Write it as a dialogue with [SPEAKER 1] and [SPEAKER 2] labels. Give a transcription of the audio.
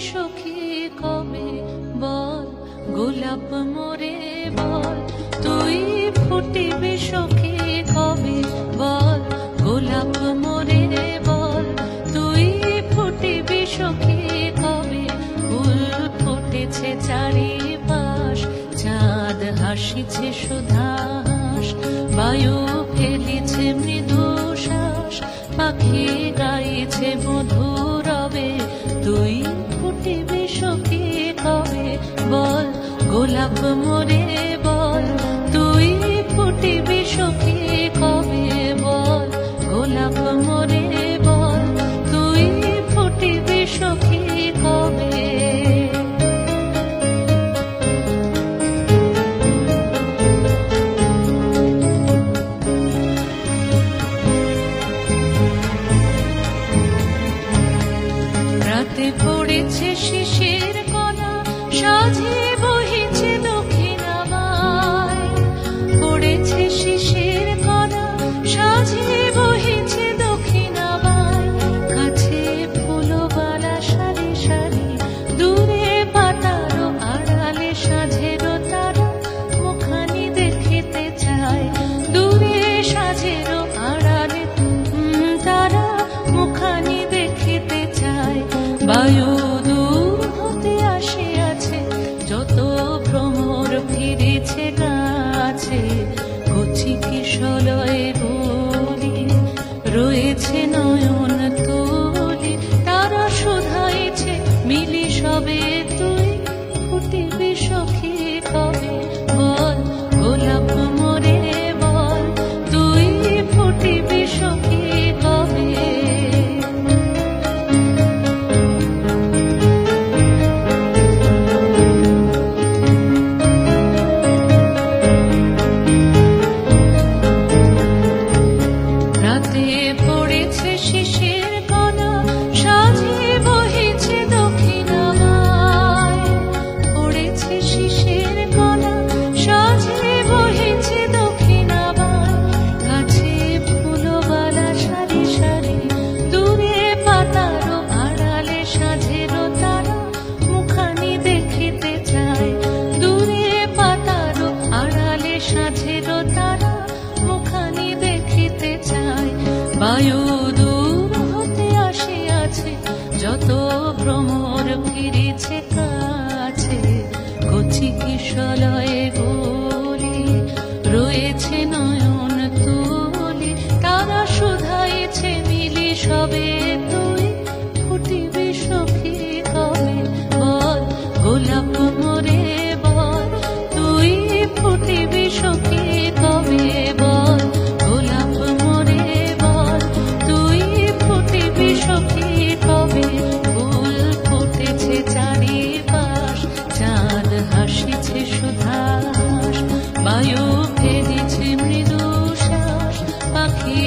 [SPEAKER 1] সখী কবে বল, গোলাপ মোরে বল, তুই ফুটিবি সখী কবে বল, গোলাপ মোরে বল, তুই ফুটিবি সখী কবে। ফুল ফুটেছে চারিপাশ, চাঁদ হাসিছে সুধাস, বায়ু ফেলিছে মৃদু শ্বাস, পাখি গাইছে মধুরবে, তুই ফুটিবি সখী কবে বল, গোলাপ মোরে বল, তুই ফুটিবি সখী কবে বল, গোলাপ মোরে বল, তুই ফুটিবি সখী কবে। রাতে পড়েছে শিশির কণা, সাজে বহিছে দক্ষিণাবায়, পড়েছে শিশির কণা, সাজে বহিছে দক্ষিণাবায়, কাছে ফুলবালা সারি সারি, দূরে পাতারো আড়ালে সাঝেরো তারা, মুখানি দেখিতে চায়, দূরে সাঝেরো আড়ালে তারা, মুখানি দেখিতে চায়। বায়ু দূর হতে আসিয়াছে, যত ভ্রমর ফিরেছে গাছে, কচি কিশলয়ে বলি, রয়েছে নয়ন তুলি, তারা শুধাইছে মিলি সবে, তুই ফুটিবি সখী কবে বল, গোলাপ মোরে বল, তুই ফুটিবি সখী কবে। রাতে পড়েছে শিশির কণা, সাজে বহিছে দক্ষিণাবায়, পড়েছে শিশির কণা, সাজে বহিছে দক্ষিণাবায়, কাছে ফুলবালা সারি সারি, দূরে পাতারো আড়ালে সাঝেরো তারা, মুখানি দেখিতে চায়, দূরে পাতারো আড়ালে সাঝেরো তারা, মুখানি দেখিতে চায়। বায়ু দূর হতে আসিয়াছে, যত ভ্রমর ফিরেছে কাছে, কচি কিশলয়ে বলি, রয়েছে নয়ন তুলি, তারা শুধাইছে মিলি সবে, তুই ফুটিবি সখী কবে বল, গোলাপ মোরে বল, তুই ফুটিবি সখী কবে বল, গোলাপ মোরে বল, তুই ফুটিবি সখী কবে। ফুল ফুটেছে চারিপাশ, চাঁদ হাসিছে সুধাস, বায়ু ফেলিছে মৃদু শ্বাস, পাখি